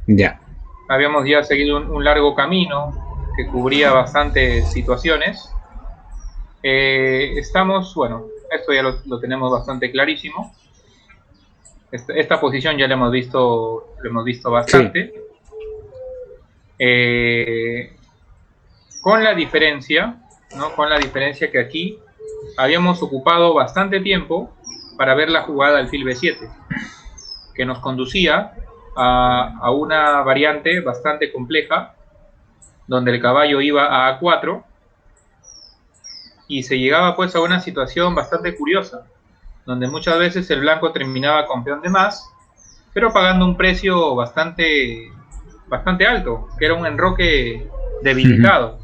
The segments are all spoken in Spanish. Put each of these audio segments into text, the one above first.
Ya. Habíamos ya seguido un largo camino que cubría bastantes situaciones. Estamos, bueno, esto ya lo tenemos bastante clarísimo. Esta posición ya la lo hemos visto Sí. bastante. Eh, con la diferencia, ¿no? Con la diferencia que aquí habíamos ocupado bastante tiempo para ver la jugada alfil B7, que nos conducía a una variante bastante compleja, donde el caballo iba a A4 y se llegaba pues a una situación bastante curiosa, donde muchas veces el blanco terminaba con peón de más, pero pagando un precio bastante alto, que era un enroque Ujú. debilitado.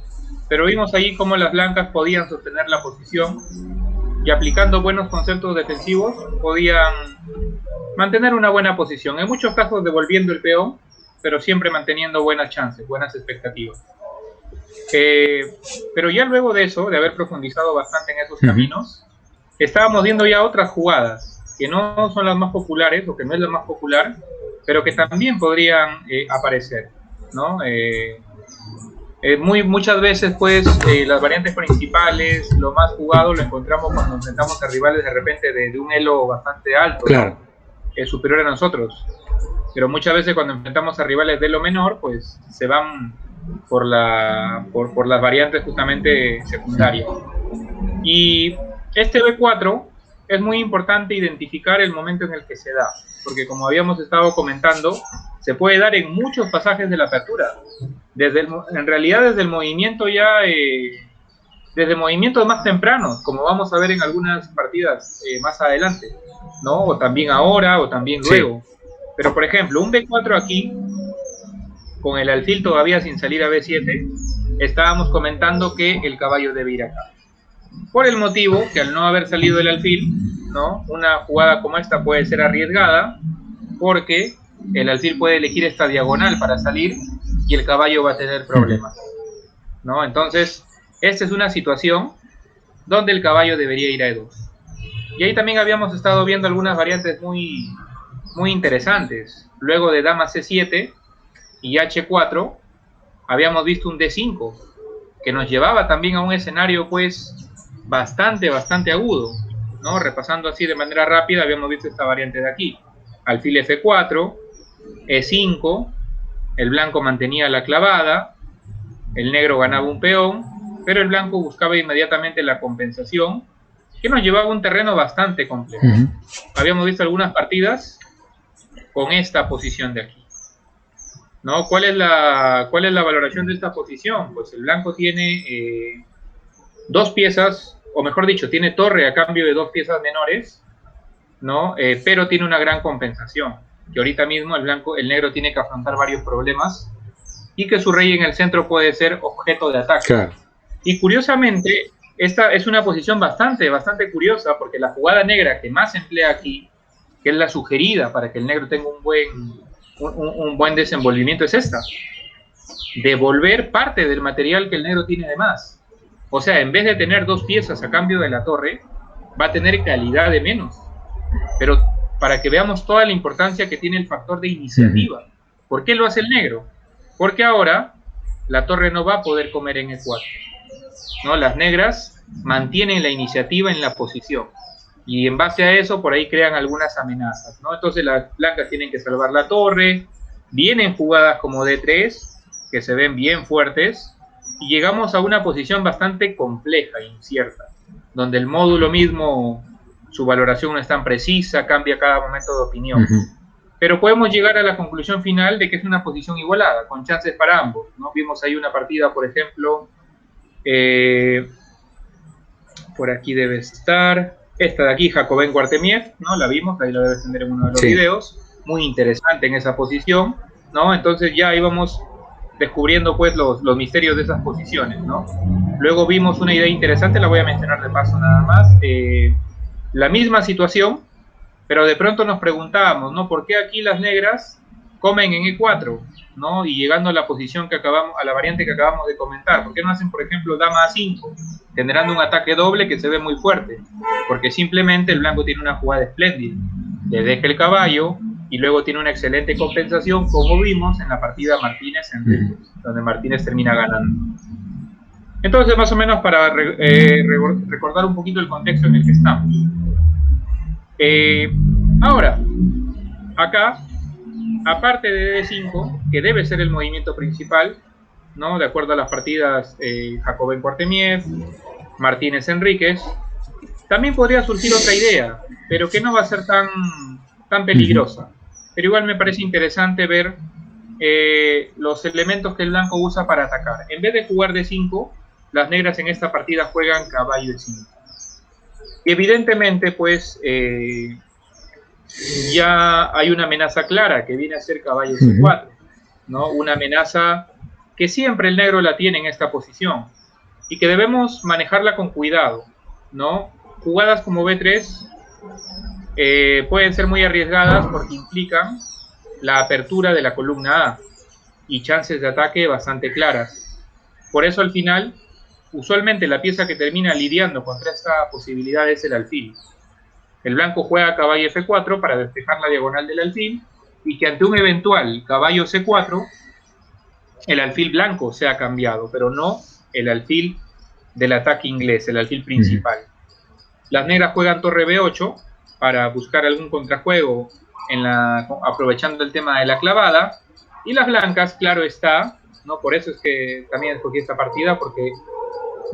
Pero vimos ahí cómo las blancas podían sostener la posición y aplicando buenos conceptos defensivos podían mantener una buena posición. En muchos casos devolviendo el peón, pero siempre manteniendo buenas chances, buenas expectativas. Pero ya luego de eso, de haber profundizado bastante en esos Ujú. caminos, estábamos viendo ya otras jugadas que no son las más populares o que no es la más popular, pero que también podrían aparecer, ¿no? Muchas veces, pues, las variantes principales, lo más jugado, lo encontramos cuando enfrentamos a rivales de repente de un elo bastante alto, Claro. ¿no? Superior a nosotros. Pero muchas veces cuando enfrentamos a rivales de lo menor, pues se van por las variantes justamente secundarias. Y este B4 es muy importante identificar el momento en el que se da, porque como habíamos estado comentando, se puede dar en muchos pasajes de la apertura. En realidad desde el movimiento ya, desde movimientos más tempranos, como vamos a ver en algunas partidas más adelante, ¿no? O también ahora, o también Sí. luego. Pero por ejemplo, un B4 aquí, con el alfil todavía sin salir a B7, estábamos comentando que el caballo debe ir acá. Por el motivo que al no haber salido el alfil, ¿no? Una jugada como esta puede ser arriesgada porque el alfil puede elegir esta diagonal para salir y el caballo va a tener Ujú. problemas, ¿no? Entonces, esta es una situación donde el caballo debería ir a E2. Y ahí también habíamos estado viendo algunas variantes muy interesantes. Luego de dama C7 y H4, habíamos visto un D5, que nos llevaba también a un escenario pues bastante agudo, ¿no? Repasando así de manera rápida, habíamos visto esta variante de aquí. Alfil F4, E5, el blanco mantenía la clavada, el negro ganaba un peón, pero el blanco buscaba inmediatamente la compensación, que nos llevaba a un terreno bastante complejo. Ujú. Habíamos visto algunas partidas con esta posición de aquí, ¿no? ¿Cuál es la valoración de esta posición? Pues el blanco tiene dos piezas, o mejor dicho, tiene torre a cambio de dos piezas menores, ¿no? Pero tiene una gran compensación, que ahorita mismo el negro tiene que afrontar varios problemas y que su rey en el centro puede ser objeto de ataque. Claro. Y curiosamente, esta es una posición bastante curiosa, porque la jugada negra que más se emplea aquí, que es la sugerida para que el negro tenga un buen desenvolvimiento, es esta: devolver parte del material que el negro tiene de más. O sea, en vez de tener dos piezas a cambio de la torre, va a tener calidad de menos. Pero para que veamos toda la importancia que tiene el factor de Ujú. iniciativa. ¿Por qué lo hace el negro? Porque ahora la torre no va a poder comer en E4, ¿no? Las negras mantienen la iniciativa en la posición. Y en base a eso, por ahí crean algunas amenazas, ¿no? Entonces las blancas tienen que salvar la torre, vienen jugadas como D3, que se ven bien fuertes, y llegamos a una posición bastante compleja e incierta, donde el módulo mismo, su valoración no es tan precisa, cambia cada momento de opinión. Ujú. Pero podemos llegar a la conclusión final de que es una posición igualada, con chances para ambos, ¿no? Vimos ahí una partida, por ejemplo, eh, por aquí debe estar. Esta de aquí, Jacobén Guartemiev, ¿no? La vimos, ahí la debes tener en uno de los Sí. videos. Muy interesante en esa posición, ¿no? Entonces ya íbamos descubriendo pues los misterios de esas posiciones, ¿no? Luego vimos una idea interesante, la voy a mencionar de paso nada más. La misma situación, pero de pronto nos preguntábamos, ¿no? ¿Por qué aquí las negras comen en E4, ¿no? Y llegando a la posición que acabamos, a la variante que acabamos de comentar, ¿por qué no hacen, por ejemplo, dama A5, generando un ataque doble que se ve muy fuerte? Porque simplemente el blanco tiene una jugada espléndida. Le deja el caballo, y luego tiene una excelente compensación, como vimos en la partida Martínez-Enríquez, donde Martínez termina ganando. Entonces, más o menos para recordar un poquito el contexto en el que estamos. Ahora, acá, aparte de D5, que debe ser el movimiento principal, ¿no? De acuerdo a las partidas Jacobin-Cuartemiev, Martínez-Enríquez, también podría surgir otra idea, pero que no va a ser tan peligrosa. Pero igual me parece interesante ver los elementos que el blanco usa para atacar. En vez de jugar D5, las negras en esta partida juegan caballo E5. Y evidentemente, pues, ya hay una amenaza clara que viene a ser caballo C4, ¿no? Una amenaza que siempre el negro la tiene en esta posición y que debemos manejarla con cuidado, ¿no? Jugadas como B3 pueden ser muy arriesgadas porque implican la apertura de la columna A y chances de ataque bastante claras. Por eso al final, usualmente la pieza que termina lidiando contra esta posibilidad es el alfil. El blanco juega caballo F4 para despejar la diagonal del alfil y que ante un eventual caballo C4 el alfil blanco sea cambiado, pero no el alfil del ataque inglés, el alfil principal. Las negras juegan torre B8 para buscar algún contrajuego aprovechando el tema de la clavada, y las blancas, claro está, ¿no? Por eso es que también escogí esta partida, porque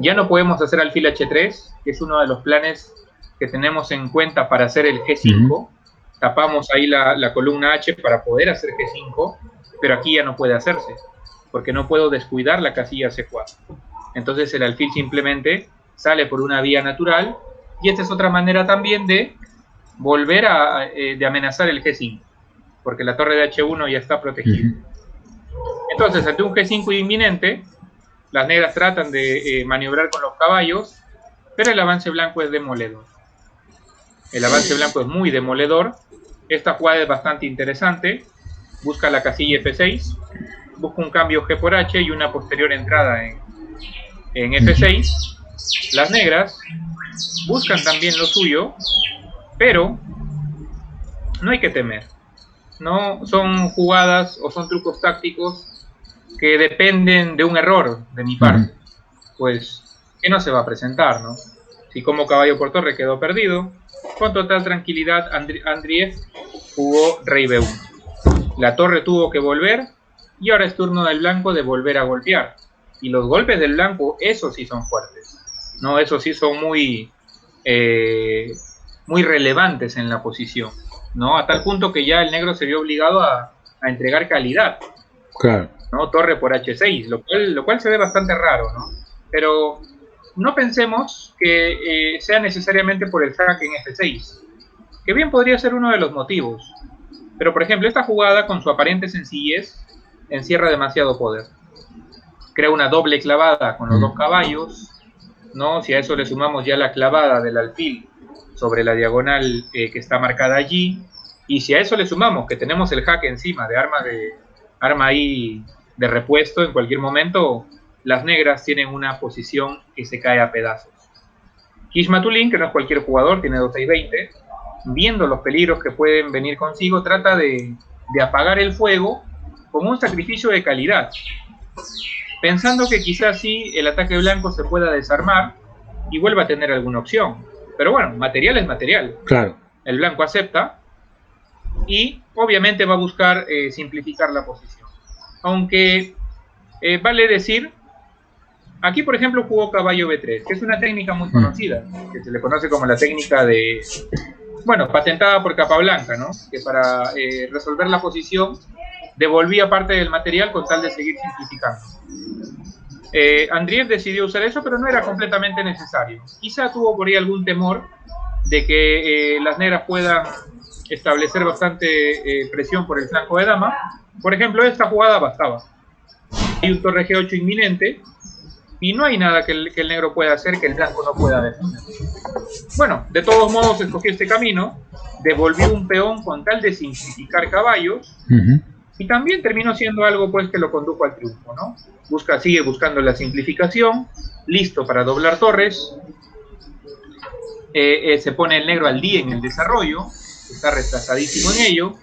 ya no podemos hacer alfil H3, que es uno de los planes que tenemos en cuenta para hacer el G5. Tapamos ahí la columna H para poder hacer G5, pero aquí ya no puede hacerse, porque no puedo descuidar la casilla C4. Entonces el alfil simplemente sale por una vía natural, y esta es otra manera también de volver de amenazar el G5, porque la torre de H1 ya está protegida. Entonces, ante un G5 inminente, las negras tratan de maniobrar con los caballos, pero el avance blanco es demoledor. El avance blanco es muy demoledor. Esta jugada es bastante interesante. Busca la casilla F6, busca un cambio G por H y una posterior entrada en F6. Las negras buscan también lo suyo, pero no hay que temer. ¿No? Son jugadas o son trucos tácticos que dependen de un error de mi parte. Pues, que no se va a presentar, ¿no? Si como caballo por torre quedó perdido, con total tranquilidad Andriev jugó rey B1. La torre tuvo que volver y ahora es turno del blanco de volver a golpear. Y los golpes del blanco, esos sí son fuertes, ¿no? Esos sí son muy relevantes en la posición, ¿no? A tal punto que ya el negro se vio obligado a entregar calidad. Claro. ¿No? Torre por H6, lo cual se ve bastante raro, ¿no? Pero no pensemos que sea necesariamente por el jaque en F6, que bien podría ser uno de los motivos. Pero, por ejemplo, esta jugada, con su aparente sencillez, encierra demasiado poder. Crea una doble clavada con los dos caballos, ¿no? Si a eso le sumamos ya la clavada del alfil sobre la diagonal que está marcada allí, y si a eso le sumamos que tenemos el jaque encima de arma ahí de repuesto en cualquier momento, las negras tienen una posición que se cae a pedazos. Kishmatulin, que no es cualquier jugador, tiene 2-6-20, viendo los peligros que pueden venir consigo, trata de apagar el fuego con un sacrificio de calidad, pensando que quizás sí el ataque blanco se pueda desarmar y vuelva a tener alguna opción. Pero bueno, material es material. Claro. El blanco acepta y obviamente va a buscar simplificar la posición. Aunque vale decir, aquí por ejemplo jugó caballo B3, que es una técnica muy conocida, que se le conoce como la técnica de, bueno, patentada por Capablanca, ¿no? Que para resolver la posición devolvía parte del material con tal de seguir simplificando. Andriev decidió usar eso, pero no era completamente necesario. Quizá tuvo por ahí algún temor de que las negras puedan establecer bastante presión por el flanco de dama. Por ejemplo, esta jugada bastaba. Hay un torre G8 inminente y no hay nada que el negro pueda hacer que el blanco no pueda defender. Bueno, de todos modos escogió este camino, devolvió un peón con tal de simplificar caballos, y también terminó siendo algo pues que lo condujo al triunfo, ¿no? Sigue buscando la simplificación, listo para doblar torres. Se pone el negro al día en el desarrollo, está retrasadísimo en ello,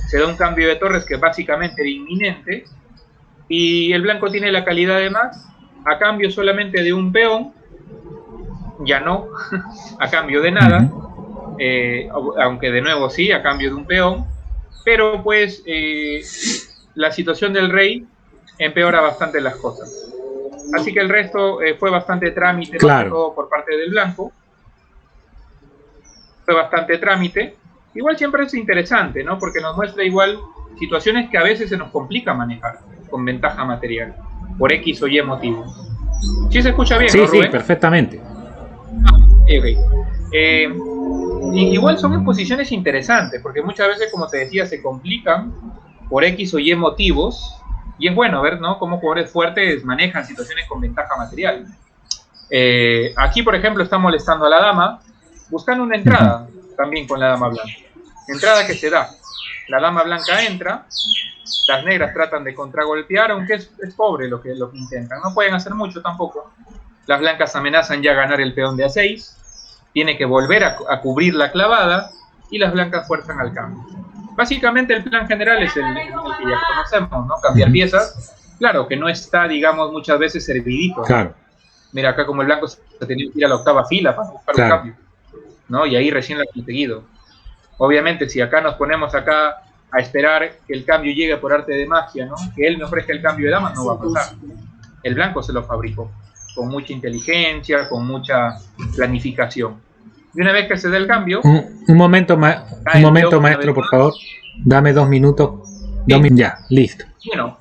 se da un cambio de torres que básicamente era inminente, y el blanco tiene la calidad de más, a cambio solamente de un peón, ya no, a cambio de nada, aunque de nuevo sí, a cambio de un peón, pero pues la situación del rey empeora bastante las cosas. Así que el resto fue bastante trámite, más que todo por parte del blanco. Fue bastante trámite. Igual siempre es interesante, ¿no? Porque nos muestra igual situaciones que a veces se nos complica manejar con ventaja material, por X o Y motivos. ¿Sí se escucha bien, sí, ¿no, Rubén? Sí, perfectamente. Okay. Igual son exposiciones interesantes, porque muchas veces, como te decía, se complican por X o Y motivos, y es bueno ver, ¿no?, cómo jugadores fuertes manejan situaciones con ventaja material. Aquí, por ejemplo, está molestando a la dama, buscando una entrada también con la dama blanca. Entrada que se da. La dama blanca entra, las negras tratan de contragolpear, aunque es pobre lo que intentan. No pueden hacer mucho tampoco. Las blancas amenazan ya ganar el peón de A6, tiene que volver a cubrir la clavada, y las blancas fuerzan al cambio. Básicamente el plan general es el que ya conocemos, ¿no? Cambiar piezas. Claro que no está, digamos, muchas veces servidito, ¿no? Claro. Mira, acá como el blanco se tenía que ir a la octava fila para buscar un cambio, ¿no? Y ahí recién lo ha conseguido. Obviamente, si acá nos ponemos acá a esperar que el cambio llegue por arte de magia, ¿no?, que él me ofrezca el cambio de damas, no va a pasar. El blanco se lo fabricó con mucha inteligencia, con mucha planificación. Y una vez que se dé el cambio... Un momento, maestro, por favor. Dame 2 minutos. Ya, listo. Bueno,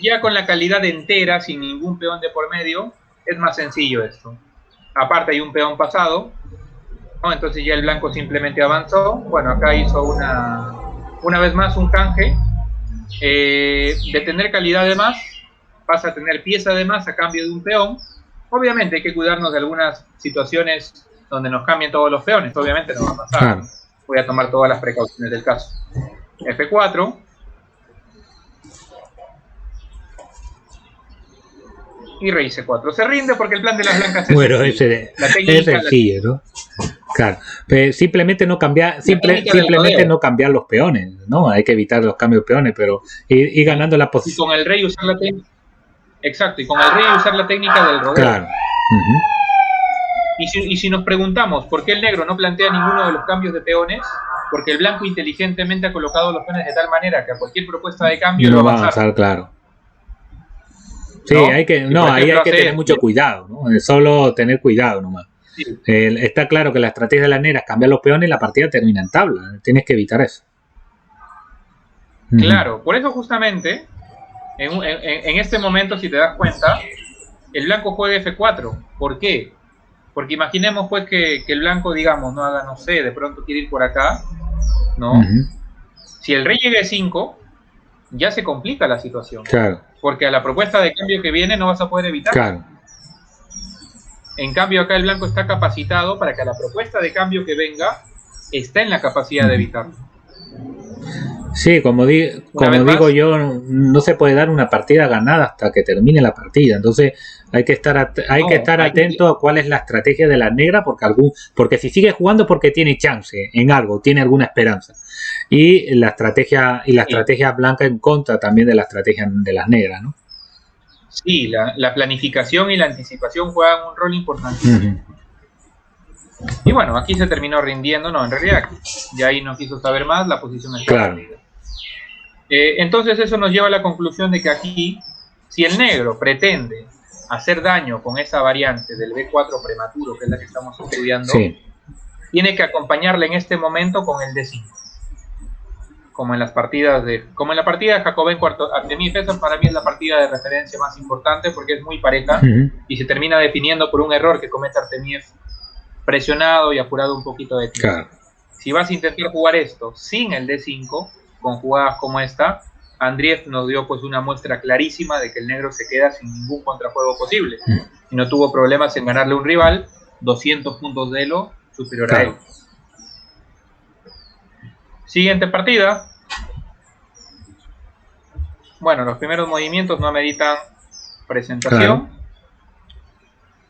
ya con la calidad entera, sin ningún peón de por medio, es más sencillo esto. Aparte hay un peón pasado, ¿no? Entonces ya el blanco simplemente avanzó. Bueno, acá hizo una vez más un canje. De tener calidad de más, vas a tener pieza de más a cambio de un peón. Obviamente hay que cuidarnos de algunas situaciones donde nos cambien todos los peones. Obviamente no va a pasar. Claro. Voy a tomar todas las precauciones del caso. F4. Y rey C4. Se rinde porque el plan de las blancas es bueno, es sencillo, ¿no? Claro, pero simplemente no cambiar, no cambiar los peones, ¿no? Hay que evitar los cambios de peones, pero ir ganando la posición. Y con el rey usar la técnica. Exacto, y con el rey usar la técnica del rodeo. Claro. Y si nos preguntamos por qué el negro no plantea ninguno de los cambios de peones, porque el blanco inteligentemente ha colocado los peones de tal manera que a cualquier propuesta de cambio no va a avanzar, claro. Sí, ¿no? Ahí hay que tener mucho cuidado, ¿no? Solo tener cuidado nomás. Sí. Está claro que la estrategia de las negras cambiar los peones y la partida termina en tabla. Tienes que evitar eso. Claro, por eso justamente, en este momento, si te das cuenta, el blanco juega F4. ¿Por qué? Porque imaginemos pues que el blanco, digamos, no haga, no sé, de pronto quiere ir por acá, ¿no? Si el rey llega a 5, ya se complica la situación. Claro. Porque a la propuesta de cambio que viene no vas a poder evitar. Claro. En cambio acá el blanco está capacitado para que a la propuesta de cambio que venga está en la capacidad de evitarlo. Sí, como digo yo, no se puede dar una partida ganada hasta que termine la partida. Entonces hay que estar atento a cuál es la estrategia de la negra, porque si sigue jugando porque tiene chance en algo, tiene alguna esperanza. Y la estrategia blanca en contra también de la estrategia de las negras, ¿no? Sí, la planificación y la anticipación juegan un rol importante. Y bueno, aquí se terminó rindiendo, no, en realidad ya ahí no quiso saber más, la posición está perdida. Entonces eso nos lleva a la conclusión de que aquí, si el negro pretende hacer daño con esa variante del B4 prematuro, que es la que estamos estudiando, tiene que acompañarle en este momento con el D5. Como en la partida de Jacobin cuarto Artemiev. Esa para mí es la partida de referencia más importante porque es muy pareja y se termina definiendo por un error que comete Artemiev, presionado y apurado un poquito de tiempo. Claro. Si vas a intentar jugar esto sin el D5, con jugadas como esta, Andriev nos dio pues una muestra clarísima de que el negro se queda sin ningún contrajuego posible y no tuvo problemas en ganarle a un rival 200 puntos de elo superior a él. Siguiente partida. Bueno, los primeros movimientos no ameritan presentación.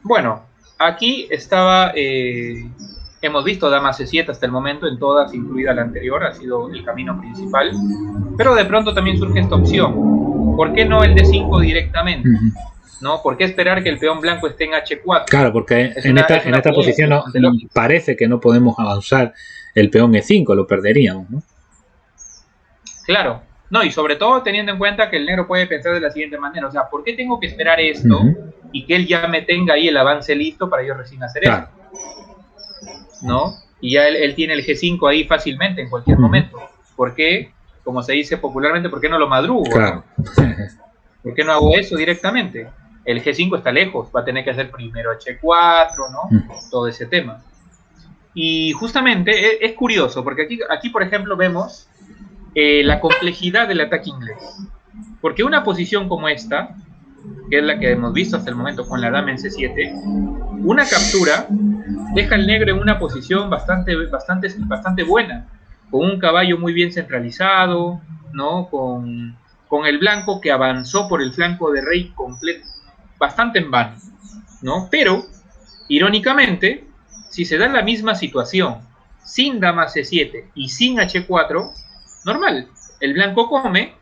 Bueno, aquí estaba Hemos visto dama C7 hasta el momento, en todas, incluida la anterior, ha sido el camino principal. Pero de pronto también surge esta opción. ¿Por qué no el D5 directamente? ¿No? ¿Por qué esperar que el peón blanco esté en H4? Claro, porque en esta posición parece que no podemos avanzar el peón E5, lo perderíamos, ¿no? Claro. No, y sobre todo teniendo en cuenta que el negro puede pensar de la siguiente manera. O sea, ¿por qué tengo que esperar esto y que él ya me tenga ahí el avance listo para yo recién hacer esto? ¿No? Y ya él tiene el G5 ahí fácilmente en cualquier momento. ¿Por qué? Como se dice popularmente, ¿por qué no lo madrugo? Claro. ¿No? ¿Por qué no hago eso directamente? El G5 está lejos, va a tener que hacer primero H4, ¿no? Todo ese tema. Y justamente es curioso, porque aquí por ejemplo, vemos la complejidad del ataque inglés. Porque una posición como esta, que es la que hemos visto hasta el momento con la dama en C7, una captura deja al negro en una posición bastante buena, con un caballo muy bien centralizado, ¿no? Con el blanco que avanzó por el flanco de rey completo, bastante en vano, ¿no? Pero, irónicamente, si se da la misma situación sin dama C7 y sin H4, normal, el blanco come,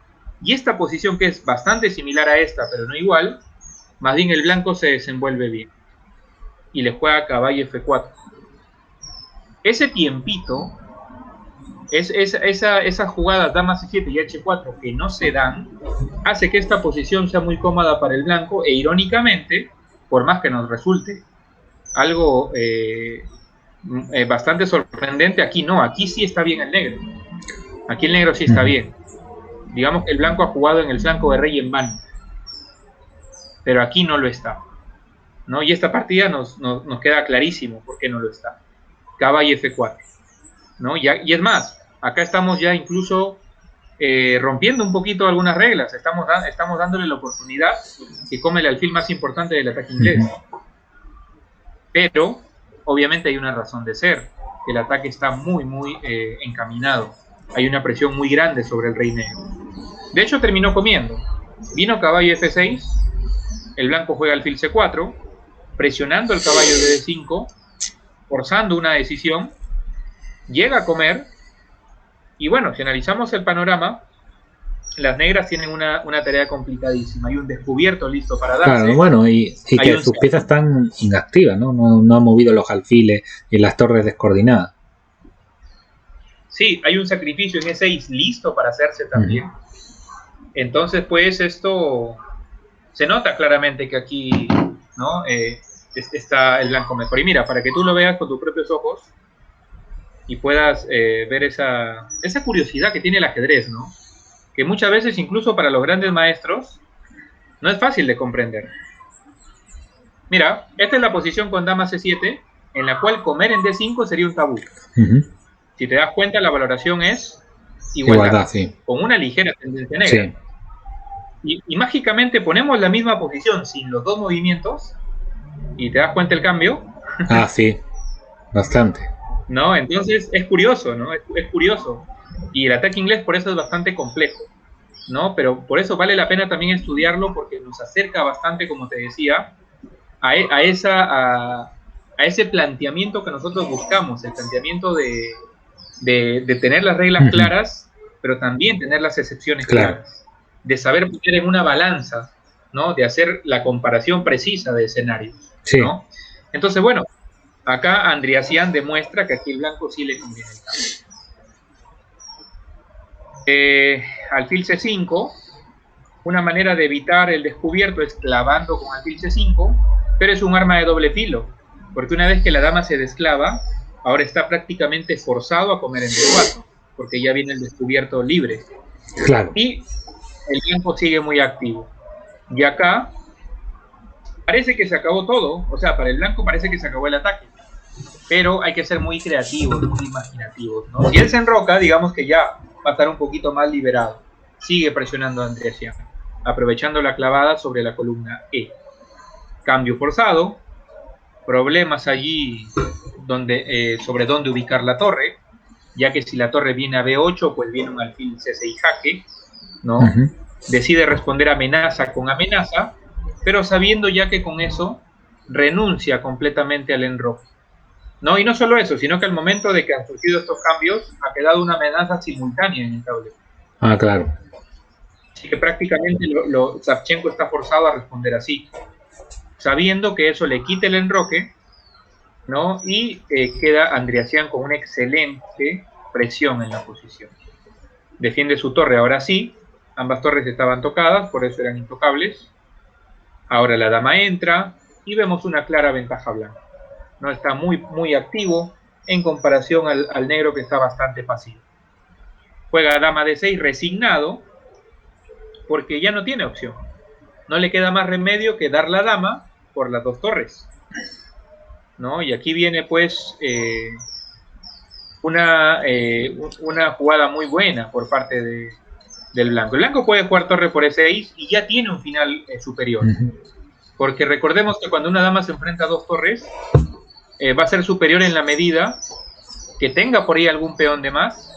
y esta posición que es bastante similar a esta, pero no igual, más bien el blanco se desenvuelve bien y le juega caballo F4. Ese tiempito, esa jugada dama C7 y H4 que no se dan, hace que esta posición sea muy cómoda para el blanco, e irónicamente, por más que nos resulte algo bastante sorprendente, aquí no, aquí sí está bien el negro. Aquí el negro sí está bien. Digamos que el blanco ha jugado en el flanco de rey en vano, pero aquí no lo está, ¿no? Y esta partida nos queda clarísimo por qué no lo está. Caballo F4, ¿no? Y es más, acá estamos ya incluso rompiendo un poquito algunas reglas. Estamos dándole la oportunidad que come el alfil más importante del ataque inglés. Pero, obviamente hay una razón de ser. El ataque está muy encaminado. Hay una presión muy grande sobre el rey negro. De hecho, terminó comiendo. Vino caballo F6, el blanco juega alfil C4, presionando el caballo de D5, forzando una decisión, llega a comer, y bueno, si analizamos el panorama, las negras tienen una tarea complicadísima. Hay un descubierto listo para darse. Claro, bueno, y que sus piezas están inactivas, ¿no? No han movido los alfiles y las torres descoordinadas. Sí, hay un sacrificio en E6 listo para hacerse también. Entonces, pues, esto se nota claramente que aquí, ¿no? Está el blanco mejor. Y mira, para que tú lo veas con tus propios ojos y puedas ver esa curiosidad que tiene el ajedrez, ¿no? Que muchas veces, incluso para los grandes maestros, no es fácil de comprender. Mira, esta es la posición con dama C7, en la cual comer en D5 sería un tabú. Si te das cuenta, la valoración es igualdad, sí, con una ligera tendencia negra. Sí. Y mágicamente ponemos la misma posición sin los dos movimientos, y te das cuenta el cambio. Ah, sí, bastante. ¿No? Entonces es curioso, ¿no? Es curioso. Y el ataque inglés por eso es bastante complejo, ¿no? Pero por eso vale la pena también estudiarlo, porque nos acerca bastante, como te decía, a ese planteamiento que nosotros buscamos, el planteamiento de tener las reglas claras, pero también tener las excepciones claras, de saber poner en una balanza, ¿no? De hacer la comparación precisa de escenarios, ¿no? Entonces, bueno, acá Andriassian demuestra que aquí el blanco sí le conviene el cambio. Alfil C5, una manera de evitar el descubierto es clavando con alfil C5, pero es un arma de doble filo, porque una vez que la dama se desclava, ahora está prácticamente forzado a comer en D4, porque ya viene el descubierto libre. Claro. Y el blanco sigue muy activo. Y acá parece que se acabó todo, o sea, para el blanco parece que se acabó el ataque, pero hay que ser muy creativos, muy imaginativos, ¿no? Si él se enroca, digamos que ya va a estar un poquito más liberado. Sigue presionando a Andriassian, aprovechando la clavada sobre la columna E. Cambio forzado, problemas allí sobre dónde ubicar la torre, ya que si la torre viene a B8, pues viene un alfil C6 jaque, ¿no? Decide responder amenaza con amenaza, pero sabiendo ya que con eso renuncia completamente al enroque. No, y no solo eso, sino que al momento de que han surgido estos cambios, ha quedado una amenaza simultánea en el tablero. Ah, claro. Así que prácticamente Savchenko está forzado a responder así, sabiendo que eso le quita el enroque, ¿no? Y queda Andriassian con una excelente presión en la posición. Defiende su torre, ahora sí, ambas torres estaban tocadas, por eso eran intocables. Ahora la dama entra y vemos una clara ventaja blanca. No está muy activo en comparación al negro, que está bastante pasivo. Juega dama d6 resignado porque ya no tiene opción. No le queda más remedio que dar la dama por las dos torres, ¿no? Y aquí viene pues una jugada muy buena por parte del blanco. El blanco puede jugar torre por e6 y ya tiene un final superior. Porque recordemos que cuando una dama se enfrenta a dos torres, va a ser superior en la medida que tenga por ahí algún peón de más,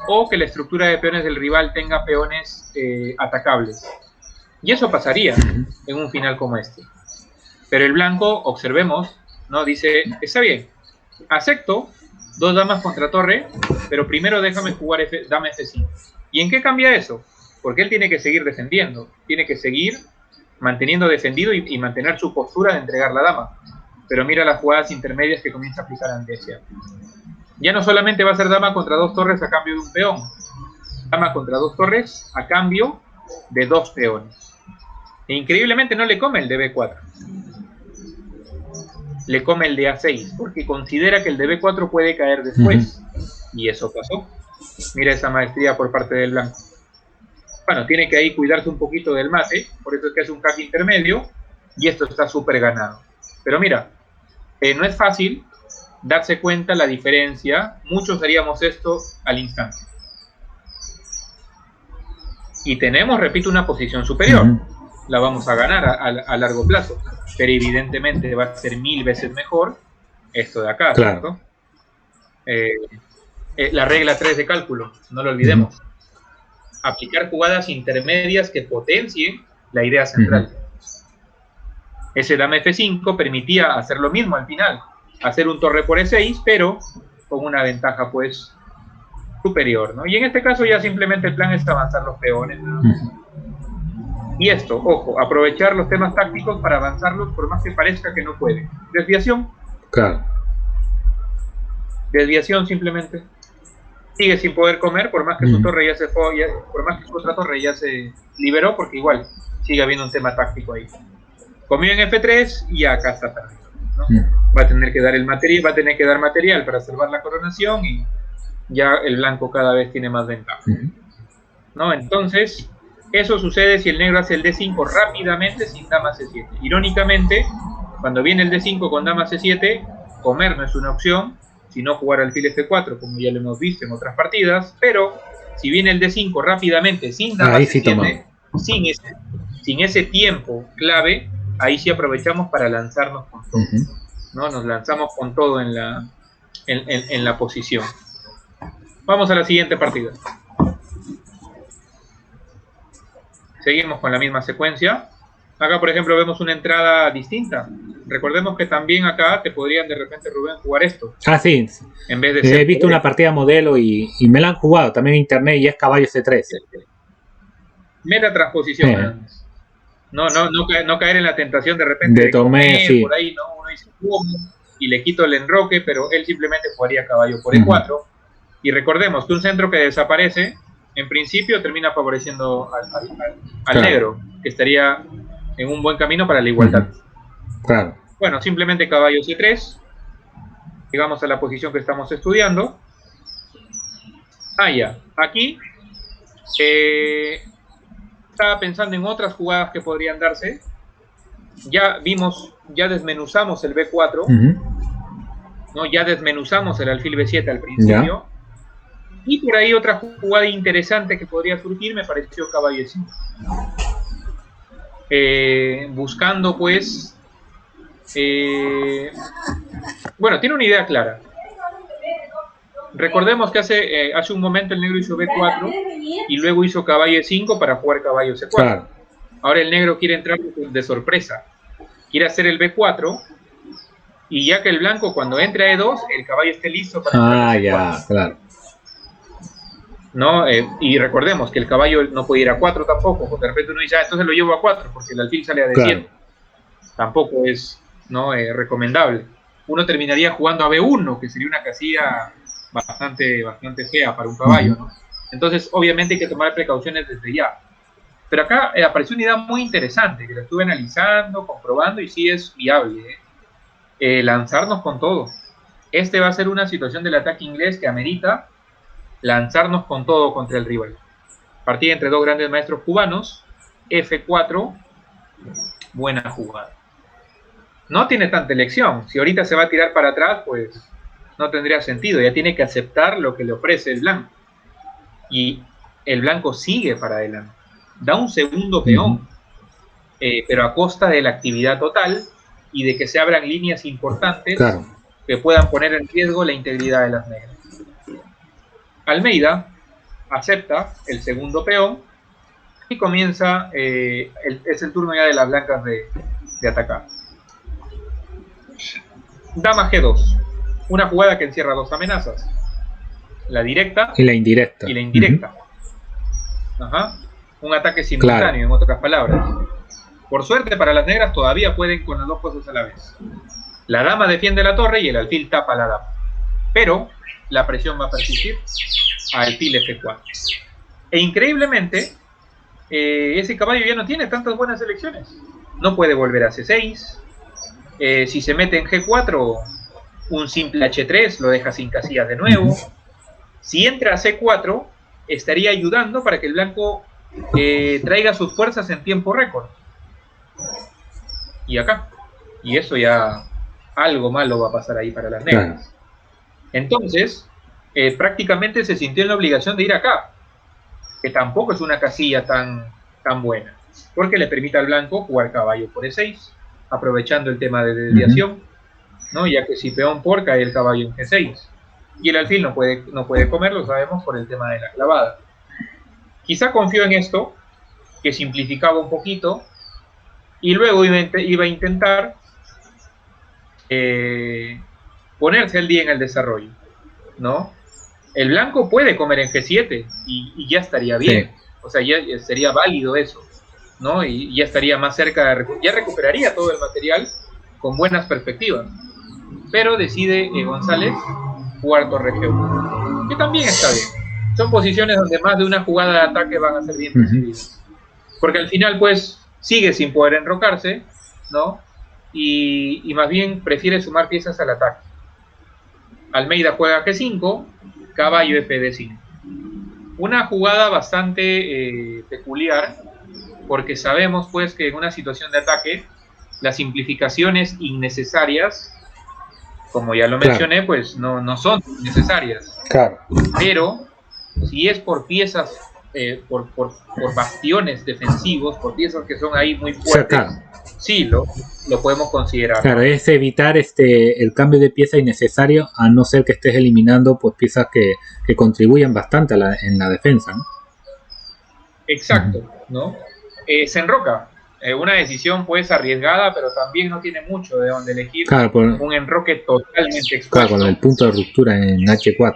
o que la estructura de peones del rival tenga peones atacables. Y eso pasaría en un final como este. Pero el blanco, observemos, ¿no? Dice, está bien, acepto dos damas contra torre, pero primero déjame jugar dama F5. ¿Y en qué cambia eso? Porque él tiene que seguir defendiendo, tiene que seguir manteniendo defendido y mantener su postura de entregar la dama. Pero mira las jugadas intermedias que comienza a aplicar Andriassian. Ya no solamente va a ser dama contra dos torres a cambio de un peón, dama contra dos torres a cambio de dos peones. E increíblemente no le come el de B4. Le come el de A6, porque considera que el de B4 puede caer después. Y eso pasó. Mira esa maestría por parte del blanco. Bueno, tiene que ahí cuidarse un poquito del mate, por eso es que es un jaque intermedio, y esto está súper ganado. Pero mira, no es fácil darse cuenta la diferencia. Muchos haríamos esto al instante. Y tenemos, repito, una posición superior. La vamos a ganar a largo plazo, pero evidentemente va a ser 1000 veces mejor esto de acá, claro. ¿cierto? La regla 3 de cálculo, no lo olvidemos. Aplicar jugadas intermedias que potencien la idea central. Ese dama F5 permitía hacer lo mismo al final, hacer un torre por E6, pero con una ventaja pues superior, ¿no? Y en este caso ya simplemente el plan es avanzar los peones, ¿no? Y esto, ojo, aprovechar los temas tácticos para avanzarlos por más que parezca que no puede. Desviación. Claro. Desviación simplemente. Sigue sin poder comer, por más que su torre ya se fue, por más que su otra torre ya se liberó, porque igual sigue habiendo un tema táctico ahí. Comió en F3 y acá está perdido, ¿no? Va a tener que dar el material, va a tener que dar material para salvar la coronación, y ya el blanco cada vez tiene más ventaja, ¿no? Entonces, eso sucede si el negro hace el D5 rápidamente sin dama C7. Irónicamente, cuando viene el D5 con dama C7, comer no es una opción, sino jugar alfil F4, como ya lo hemos visto en otras partidas. Pero si viene el D5 rápidamente sin dama C7, sin ese tiempo clave, ahí sí aprovechamos para lanzarnos con todo, ¿no? Nos lanzamos con todo en la posición. Vamos a la siguiente partida. Seguimos con la misma secuencia. Acá, por ejemplo, vemos una entrada distinta. Recordemos que también acá te podrían de repente, Rubén, jugar esto. Ah, sí. En vez de he visto una partida modelo y me la han jugado también en internet, y es caballo C3. Mera transposición. No caer en la tentación de repente de tomé, sí. Por ahí, ¿no? Uno dice, y le quito el enroque, pero él simplemente jugaría caballo por E4. Y recordemos que un centro que desaparece, en principio termina favoreciendo al negro, que estaría en un buen camino para la igualdad. Claro. Bueno, simplemente caballo C3. Llegamos a la posición que estamos estudiando. Ya. Aquí estaba pensando en otras jugadas que podrían darse. Ya desmenuzamos el B4, ¿no? Ya desmenuzamos el alfil B7 al principio. Y por ahí otra jugada interesante que podría surgir me pareció caballo E5. Buscando pues... bueno, tiene una idea clara. Recordemos que hace un momento el negro hizo B4 y luego hizo caballo E5 para jugar caballo C4. Claro. Ahora el negro quiere entrar de sorpresa. Quiere hacer el B4 y ya que el blanco cuando entre a E2, el caballo esté listo para entrar a C4. Ya, claro. ¿No? Y recordemos que el caballo no puede ir a 4 tampoco, porque de repente uno dice, entonces lo llevo a 4, porque el alfil sale a D7. Claro. Tampoco es, ¿no? Recomendable. Uno terminaría jugando a B1, que sería una casilla bastante fea para un caballo, ¿no? Entonces, obviamente hay que tomar precauciones desde ya. Pero acá apareció una idea muy interesante, que la estuve analizando, comprobando, y sí es viable, lanzarnos con todo. Este va a ser una situación del ataque inglés que amerita lanzarnos con todo contra el rival. Partida entre dos grandes maestros cubanos, F4, buena jugada. No tiene tanta elección. Si ahorita se va a tirar para atrás, pues no tendría sentido. Ya tiene que aceptar lo que le ofrece el blanco. Y el blanco sigue para adelante. Da un segundo peón, pero a costa de la actividad total y de que se abran líneas importantes, claro, que puedan poner en riesgo la integridad de las negras. Almeida acepta el segundo peón y comienza, es el turno ya de las blancas de atacar. Dama G2, una jugada que encierra dos amenazas, la directa y la indirecta. Ajá. Un ataque simultáneo, claro, en otras palabras. Por suerte para las negras todavía pueden con las dos cosas a la vez. La dama defiende la torre y el alfil tapa a la dama, pero la presión va a persistir a alfil F4. E increíblemente, ese caballo ya no tiene tantas buenas elecciones. No puede volver a C6. Si se mete en G4, un simple H3 lo deja sin casillas de nuevo. Si entra a C4, estaría ayudando para que el blanco traiga sus fuerzas en tiempo récord. Y acá. Y eso ya, algo malo va a pasar ahí para las negras. Claro. Entonces, prácticamente se sintió en la obligación de ir acá, que tampoco es una casilla tan buena, porque le permite al blanco jugar caballo por E6, aprovechando el tema de desviación, ¿no? Ya que si peón por cae el caballo en G6, y el alfil no puede comer, lo sabemos, por el tema de la clavada. Quizá confió en esto, que simplificaba un poquito, y luego iba a intentar ponerse al día en el desarrollo, ¿no? El blanco puede comer en G7 y ya estaría bien, sí. O sea, ya sería válido eso, ¿no? Y ya estaría más cerca ya recuperaría todo el material con buenas perspectivas. Pero decide González jugar torre G1, que también está bien. Son posiciones donde más de una jugada de ataque van a ser bien recibidas. Porque al final, pues, sigue sin poder enrocarse, ¿no? Y más bien prefiere sumar piezas al ataque. Almeida juega G5, caballo FD5. Una jugada bastante peculiar, porque sabemos pues que en una situación de ataque las simplificaciones innecesarias, como ya lo mencioné, pues no son necesarias. Claro. Pero si es por piezas, por bastiones defensivos, por piezas que son ahí muy fuertes, sí lo podemos considerar. Claro, ¿no? Es evitar el cambio de pieza innecesario, a no ser que estés eliminando pues piezas que contribuyan bastante en la defensa, ¿no? Exacto, ¿no? Se enroca. Una decisión pues arriesgada, pero también no tiene mucho de donde elegir. Claro, un enroque totalmente expuesto. Claro, con el punto de ruptura en H4.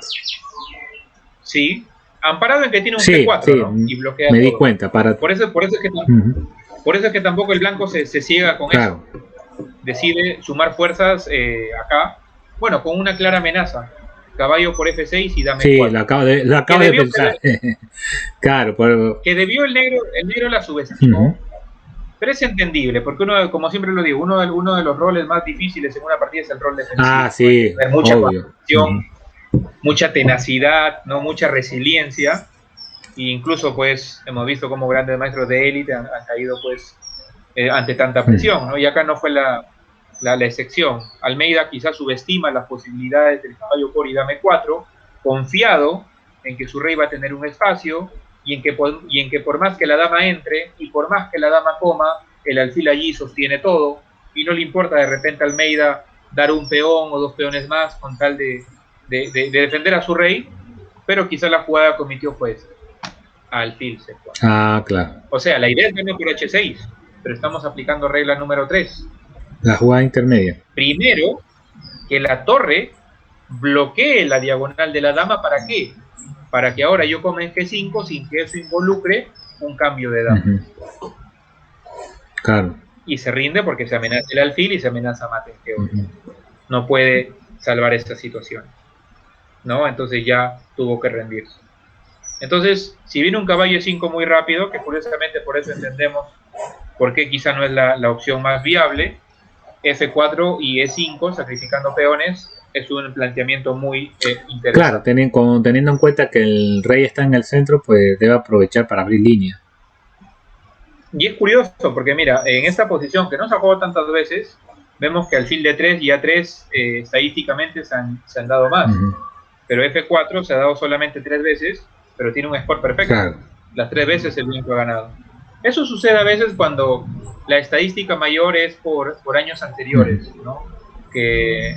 Sí, amparado en que tiene un G4, sí, ¿no? Y bloquea me di todo. cuenta. Por eso es que tampoco el blanco se ciega con eso. Decide sumar fuerzas acá, bueno, con una clara amenaza. Caballo por F6 y dame 4. Sí, lo acabo de pensar. Claro, que debió el negro la subestimó. Pero es entendible, porque uno, como siempre lo digo, uno de los roles más difíciles en una partida es el rol defensivo. Ah, sí, hay mucha concentración, mucha tenacidad, ¿no? Mucha resiliencia. E incluso, pues, hemos visto cómo grandes maestros de élite han caído, pues, ante tanta presión, ¿no? Y acá no fue la excepción. Almeida quizás subestima las posibilidades del caballo por y dame 4, confiado en que su rey va a tener un espacio y en que por más que la dama entre y por más que la dama coma, el alfil allí sostiene todo y no le importa de repente a Almeida dar un peón o dos peones más con tal de defender a su rey, pero quizás la jugada que cometió fue esta, alfil C4. Ah, claro. O sea, la idea es ganar por H6, pero estamos aplicando regla número 3. La jugada intermedia. Primero, que la torre bloquee la diagonal de la dama. ¿Para qué? Para que ahora yo coma en G5 sin que eso involucre un cambio de dama. Claro. Y se rinde porque se amenaza el alfil y se amenaza mate en G8. No puede salvar esta situación, ¿no? Entonces ya tuvo que rendirse. Entonces, si viene un caballo E5 muy rápido, que curiosamente por eso entendemos por qué quizá no es la opción más viable, F4 y E5, sacrificando peones, es un planteamiento muy interesante. Claro, teniendo en cuenta que el rey está en el centro, pues debe aprovechar para abrir línea. Y es curioso, porque mira, en esta posición que no se ha jugado tantas veces, vemos que alfil D3 y A3 estadísticamente se han dado más. Pero F4 se ha dado solamente 3 veces, pero tiene un score perfecto. Claro. Las 3 veces el blanco ha ganado. Eso sucede a veces cuando la estadística mayor es por años anteriores, ¿no? Que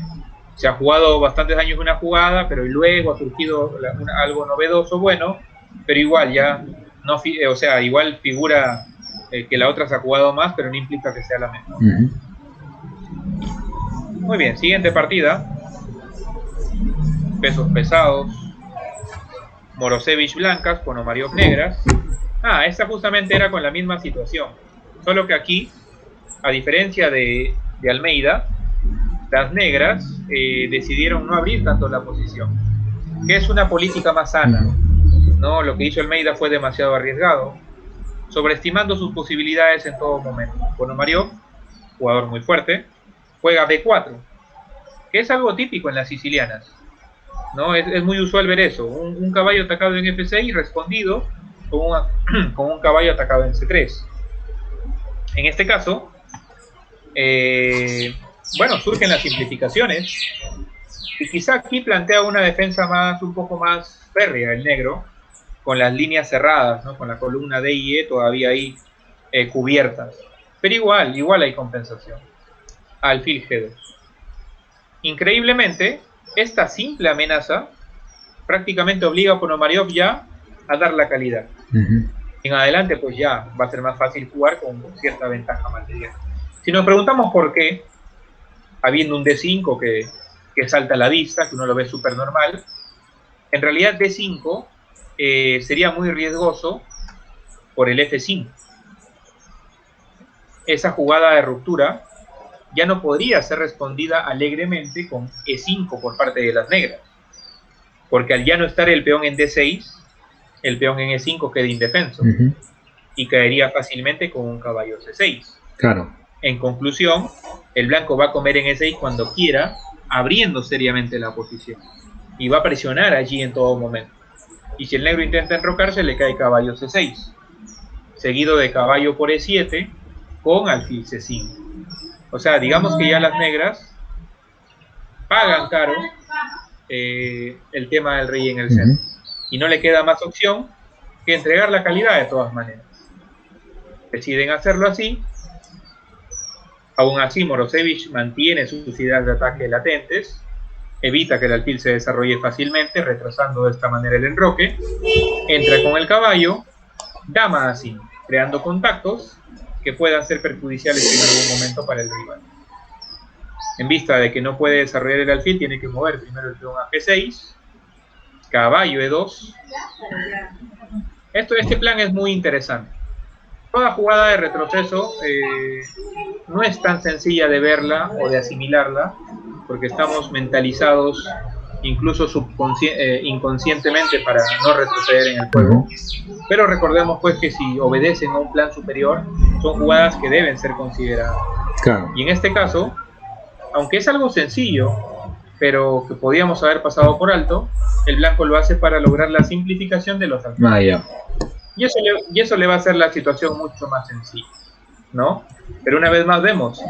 se ha jugado bastantes años una jugada, pero luego ha surgido algo novedoso, bueno, pero igual ya no, o sea, igual figura que la otra se ha jugado más, pero no implica que sea la mejor. Muy bien, siguiente partida. Pesos pesados. Morozevich blancas, Ponomariov negras. Esta justamente era con la misma situación. Solo que aquí, a diferencia de Almeida, las negras decidieron no abrir tanto la posición, que es una política más sana, ¿no? Lo que hizo Almeida fue demasiado arriesgado, sobreestimando sus posibilidades en todo momento. Ponomariov, jugador muy fuerte, juega B4, que es algo típico en las sicilianas, ¿no? Es muy usual ver eso, un caballo atacado en F6 respondido con un caballo atacado en C3. En este caso, bueno, surgen las simplificaciones, y quizá aquí plantea una defensa un poco más férrea el negro, con las líneas cerradas, ¿no? Con la columna D y E todavía ahí cubiertas, pero igual hay compensación. Alfil G2. Increíblemente, esta simple amenaza prácticamente obliga a Ponomariov ya a dar la calidad. En adelante pues ya va a ser más fácil jugar con cierta ventaja material. Si nos preguntamos por qué, habiendo un D5 que salta a la vista, que uno lo ve súper normal, en realidad D5 sería muy riesgoso por el F5. Esa jugada de ruptura ya no podría ser respondida alegremente con E5 por parte de las negras, porque al ya no estar el peón en D6, el peón en E5 queda indefenso y caería fácilmente con un caballo C6. Claro. En conclusión, el blanco va a comer en E6 cuando quiera, abriendo seriamente la posición, y va a presionar allí en todo momento. Y si el negro intenta enrocarse, le cae caballo C6, seguido de caballo por E7 con alfil C5. O sea, digamos que ya las negras pagan caro el tema del rey en el centro, y no le queda más opción que entregar la calidad de todas maneras. Deciden hacerlo así. Aún así, Morozevich mantiene sus ideas de ataque latentes, evita que el alfil se desarrolle fácilmente, retrasando de esta manera el enroque, entra con el caballo, dama así, creando contactos que puedan ser perjudiciales en algún momento para el rival. En vista de que no puede desarrollar el alfil, tiene que mover primero el peón a G6, caballo E2. Este plan es muy interesante. Toda jugada de retroceso no es tan sencilla de verla o de asimilarla, porque estamos mentalizados incluso inconscientemente para no retroceder en el juego. Pero recordemos pues que si obedecen a un plan superior, son jugadas que deben ser consideradas. Claro. Y en este caso, aunque es algo sencillo, pero que podíamos haber pasado por alto, el blanco lo hace para lograr la simplificación de los alfiles. Y eso le va a hacer la situación mucho más sencilla, ¿no? Pero una vez más vemos,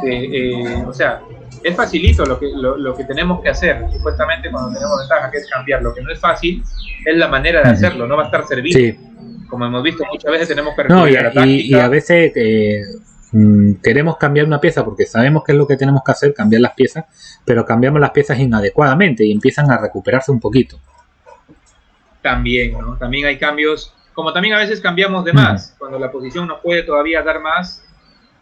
o sea, es facilito lo que tenemos que hacer, supuestamente cuando tenemos ventaja, que es cambiar. Lo que no es fácil es la manera de hacerlo, no va a estar servido. Sí. Como hemos visto muchas veces tenemos que recurrir a la táctica. Y a veces queremos cambiar una pieza porque sabemos que es lo que tenemos que hacer, cambiar las piezas, pero cambiamos las piezas inadecuadamente y empiezan a recuperarse un poquito. También, ¿no? También hay cambios, como también a veces cambiamos de más, cuando la posición nos puede todavía dar más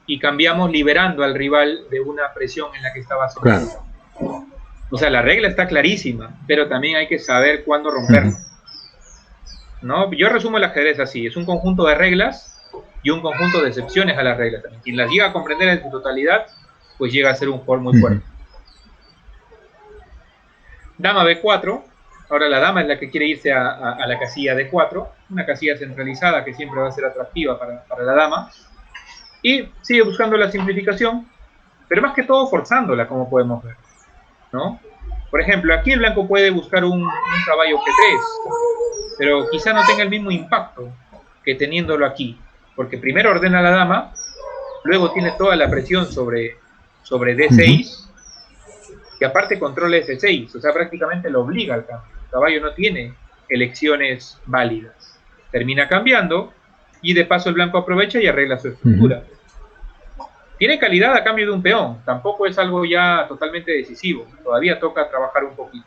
y cambiamos liberando al rival de una presión en la que estaba sometido. Claro. O sea, la regla está clarísima, pero también hay que saber cuándo romperla. ¿No? Yo resumo el ajedrez así, es un conjunto de reglas y un conjunto de excepciones a las reglas también. Quien las llega a comprender en su totalidad, pues llega a ser un jugador muy fuerte. Dama B4, ahora la dama es la que quiere irse a la casilla D4, una casilla centralizada que siempre va a ser atractiva para la dama, y sigue buscando la simplificación, pero más que todo forzándola, como podemos ver, ¿no? Por ejemplo, aquí el blanco puede buscar un caballo G3, pero quizá no tenga el mismo impacto que teniéndolo aquí, porque primero ordena a la dama, luego tiene toda la presión sobre D6, que aparte controla F6, o sea, prácticamente lo obliga al cambio. El caballo no tiene elecciones válidas. Termina cambiando, y de paso el blanco aprovecha y arregla su estructura. Tiene calidad a cambio de un peón, tampoco es algo ya totalmente decisivo, todavía toca trabajar un poquito.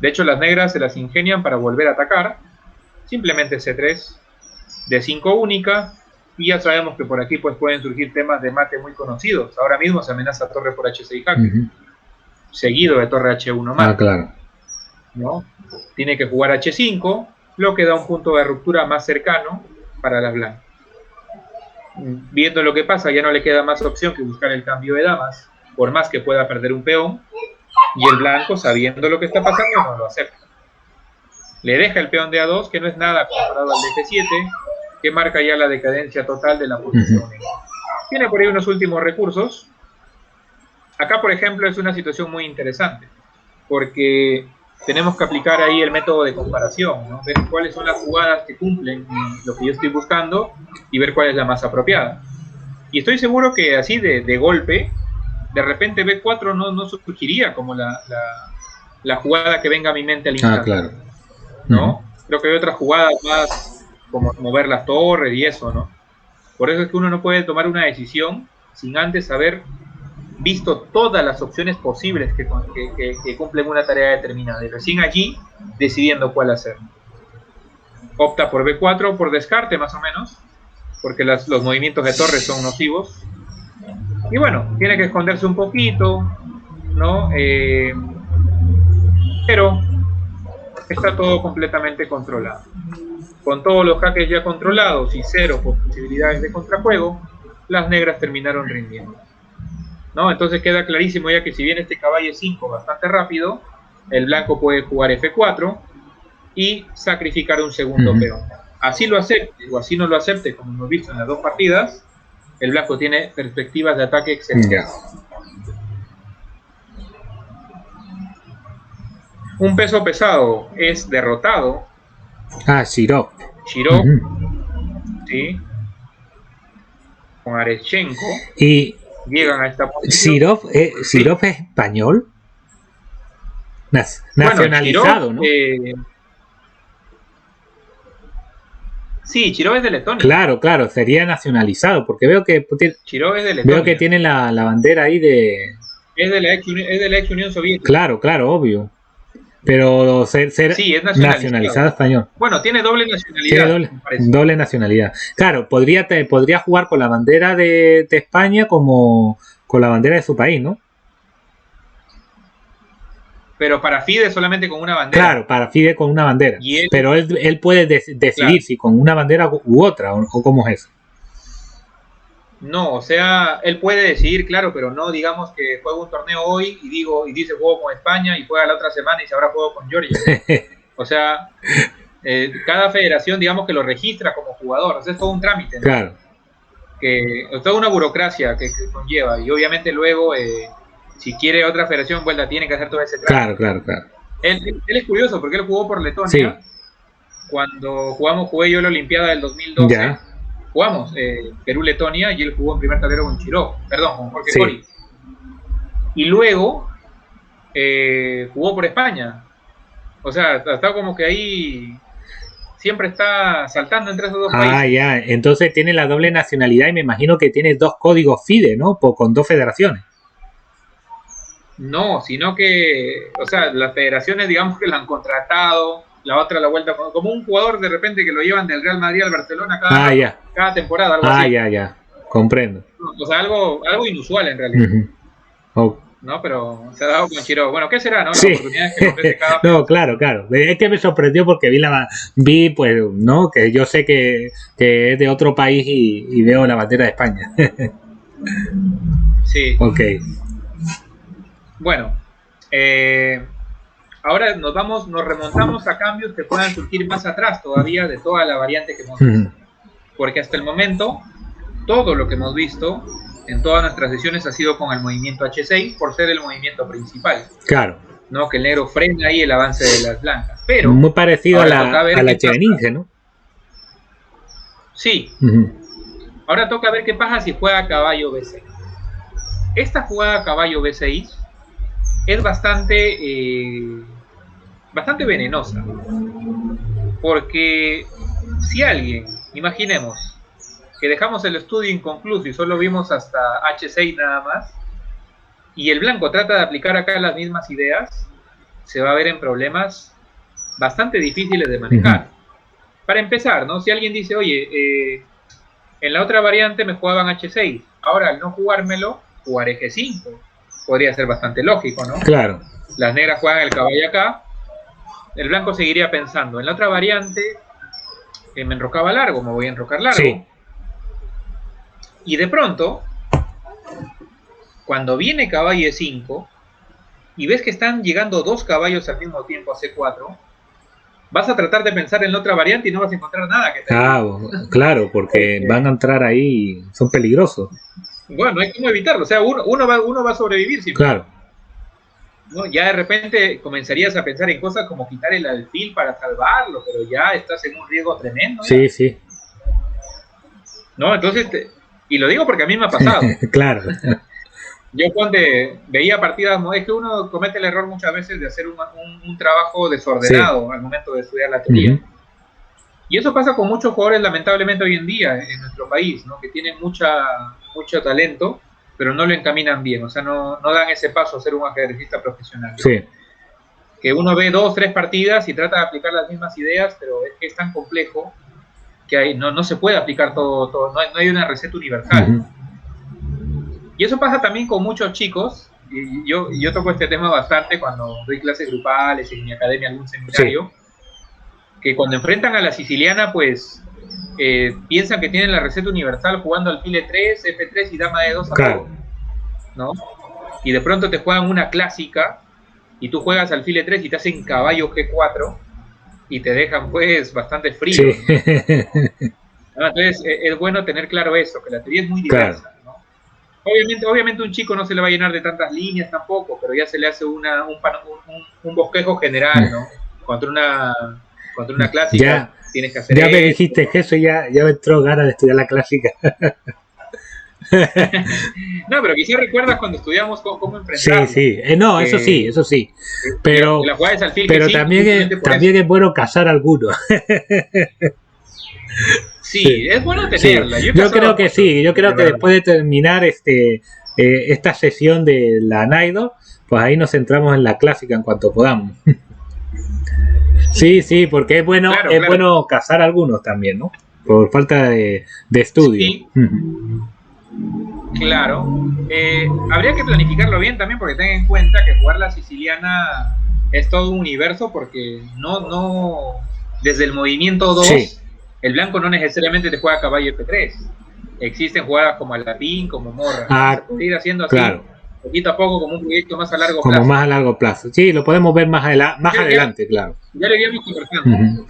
De hecho, las negras se las ingenian para volver a atacar, simplemente C3, D5 única, y ya sabemos que por aquí pues pueden surgir temas de mate muy conocidos. Ahora mismo se amenaza torre por H6 jaque, seguido de torre H1 mate. Claro. ¿No? Tiene que jugar H5, lo que da un punto de ruptura más cercano para las blancas. Viendo lo que pasa, ya no le queda más opción que buscar el cambio de damas, por más que pueda perder un peón, y el blanco, sabiendo lo que está pasando, no lo acepta. Le deja el peón de A2, que no es nada comparado al de F7, que marca ya la decadencia total de la posición. Tiene por ahí unos últimos recursos. Acá, por ejemplo, es una situación muy interesante, porque tenemos que aplicar ahí el método de comparación, ¿no? Ver cuáles son las jugadas que cumplen lo que yo estoy buscando y ver cuál es la más apropiada. Y estoy seguro que así de golpe, de repente B4 no surgiría como la jugada que venga a mi mente al instante. Claro. ¿No? Creo que hay otras jugadas más, como mover las torres y eso, ¿no? Por eso es que uno no puede tomar una decisión sin antes haber visto todas las opciones posibles que cumplen una tarea determinada, y recién allí decidiendo cuál hacer. Opta por B4 por descarte, más o menos, porque los movimientos de torre son nocivos. Y bueno, tiene que esconderse un poquito, ¿no? Pero está todo completamente controlado. Con todos los jaques ya controlados y cero posibilidades de contrajuego, las negras terminaron rindiendo, ¿no? Entonces queda clarísimo ya que si bien este caballo es 5 bastante rápido, el blanco puede jugar F4 y sacrificar un segundo peón. Así lo acepte o así no lo acepte, como hemos visto en las dos partidas, el blanco tiene perspectivas de ataque excelentes. Un peso pesado es derrotado. Shirov. Shirov, sí, con Arechenko. Y llegan a esta posición. ¿Shirov es español? Nacionalizado, bueno, Shirov, ¿no? Sí, Shirov es de Letonia. Claro, sería nacionalizado, porque veo que Shirov es de Letonia. Veo que tiene la bandera ahí de... Es de la ex Unión Soviética. Claro, obvio. Pero sí, es nacionalizado español. Bueno, tiene doble nacionalidad. Tiene doble nacionalidad. Claro, podría jugar con la bandera de España como con la bandera de su país, ¿no? Pero para FIDE solamente con una bandera. Claro, para FIDE con una bandera. Pero él puede decidir si con una bandera u otra, o cómo es eso. No, o sea, él puede decidir, claro, pero no digamos que juega un torneo hoy y dice juego con España y juega la otra semana y se habrá juego con Georgia. O sea, cada federación, digamos que lo registra como jugador. O sea, es todo un trámite, ¿no? Claro. Es toda una burocracia que conlleva. Y obviamente luego, si quiere otra federación, pues la tiene que hacer todo ese trámite. Claro. Él es curioso porque él jugó por Letonia. Sí. Cuando jugué yo la Olimpiada del 2012. Ya. Jugamos Perú-Letonia y él jugó en primer tablero con con Jorge Cori. Y luego jugó por España. O sea, está como que ahí siempre está saltando entre esos dos países. Ya, entonces tiene la doble nacionalidad y me imagino que tiene dos códigos FIDE, ¿no? Con dos federaciones. No, sino que, o sea, las federaciones digamos que la han contratado, la otra la vuelta, como un jugador de repente que lo llevan del Real Madrid al Barcelona cada temporada, algo así. Ya, comprendo. O sea, algo inusual en realidad. ¿no? Pero se ha dado con Chiro. Bueno, ¿qué será, no? Las Sí. oportunidades que nos ofrece cada No, claro. Es que me sorprendió porque vi pues, ¿no? Que yo sé que es de otro país y veo la bandera de España. Sí. Ok. Bueno, ahora nos remontamos a cambios que puedan surgir más atrás todavía de toda la variante que hemos visto. Porque hasta el momento, todo lo que hemos visto en todas nuestras sesiones ha sido con el movimiento H6 por ser el movimiento principal. Claro. ¿No? Que el negro frena ahí el avance de las blancas. Pero muy parecido a la Cheveninge, ¿no? Sí. Ahora toca ver qué pasa si juega caballo B6. Esta jugada caballo B6 es bastante venenosa. Porque si alguien, imaginemos, que dejamos el estudio inconcluso y solo vimos hasta H6 nada más, y el blanco trata de aplicar acá las mismas ideas, se va a ver en problemas bastante difíciles de manejar. Para empezar, ¿no? Si alguien dice, oye, en la otra variante me jugaban H6, ahora al no jugármelo, jugaré G5. Podría ser bastante lógico, ¿no? Claro. Las negras juegan el caballo acá, el blanco seguiría pensando, en la otra variante me enrocaba largo, me voy a enrocar largo. Sí. Y de pronto, cuando viene caballo E5, y ves que están llegando dos caballos al mismo tiempo a C4, vas a tratar de pensar en la otra variante y no vas a encontrar nada que te claro, porque van a entrar ahí, son peligrosos. Bueno, no hay cómo evitarlo, o sea, uno va a sobrevivir siempre. Claro. ¿No? Ya de repente comenzarías a pensar en cosas como quitar el alfil para salvarlo, pero ya estás en un riesgo tremendo. ¿Ya? Sí, sí. ¿No? Entonces, y lo digo porque a mí me ha pasado. Claro. Yo cuando veía partidas, es que uno comete el error muchas veces de hacer un trabajo desordenado al momento de estudiar la teoría. Y eso pasa con muchos jugadores, lamentablemente, hoy en día en nuestro país, ¿no? Que tienen mucho talento, pero no lo encaminan bien, o sea, no dan ese paso a ser un ajedrecista profesional. ¿no? Sí. Que uno ve 2, 3 partidas y trata de aplicar las mismas ideas, pero es que es tan complejo que no se puede aplicar todo no hay una receta universal. Y eso pasa también con muchos chicos, y yo toco este tema bastante cuando doy clases grupales, en mi academia, algún seminario, que cuando enfrentan a la siciliana, pues piensan que tienen la receta universal jugando alfil E3, F3 y dama E2 a todo, ¿no? Y de pronto te juegan una clásica y tú juegas alfil E3 y te hacen caballo G4 y te dejan pues bastante frío. Sí. ¿no? Entonces es bueno tener claro eso, que la teoría es muy diversa. ¿no? Obviamente un chico no se le va a llenar de tantas líneas tampoco, pero ya se le hace un bosquejo general, ¿no? Contra una clásica ya, tienes que hacer ya me dijiste que eso ya me entró ganas de estudiar la clásica. No, pero quizás recuerdas cuando estudiamos cómo enfrentarlo. Sí. No, eso sí. Pero, la jugada es alfil pero también es bueno cazar alguno. Sí, es bueno tenerla. Sí. Yo creo que sí. Yo creo que después de terminar esta sesión de la Naido, pues ahí nos centramos en la clásica en cuanto podamos. Sí, porque es bueno, bueno cazar algunos también, ¿no? Por falta de estudio. Sí. Claro. Habría que planificarlo bien también, porque ten en cuenta que jugar la siciliana es todo un universo, porque no desde el movimiento 2, el blanco no necesariamente te juega caballo F3. Existen jugadas como el latín, como morra. Se puede ir haciendo así, poquito a poco, como un proyecto más a largo plazo. Como más a largo plazo. Sí, lo podemos ver más adelante, claro. Ya lo iríamos conversando.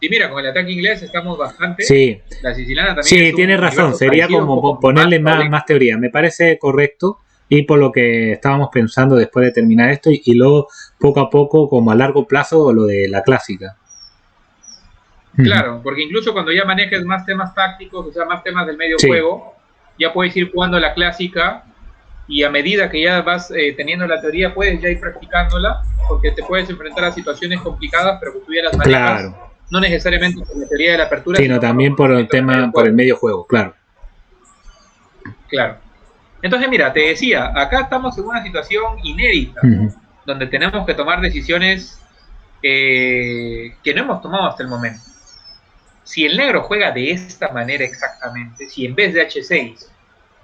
Y mira, con el ataque inglés estamos bastante. Sí. La siciliana también. Sí, tienes razón. Sería como ponerle más teoría. Me parece correcto. Y por lo que estábamos pensando después de terminar esto. Y luego, poco a poco, como a largo plazo, lo de la clásica. Claro, porque incluso cuando ya manejes más temas tácticos, o sea, más temas del medio juego, ya puedes ir jugando la clásica. Y a medida que ya vas teniendo la teoría, puedes ya ir practicándola. Porque te puedes enfrentar a situaciones complicadas, pero que tú ya las manejas. Claro. No necesariamente por la teoría de la apertura, sino también por el tema, por el medio juego, claro. Claro. Entonces, mira, te decía, acá estamos en una situación inédita, donde tenemos que tomar decisiones que no hemos tomado hasta el momento. Si el negro juega de esta manera exactamente, si en vez de H6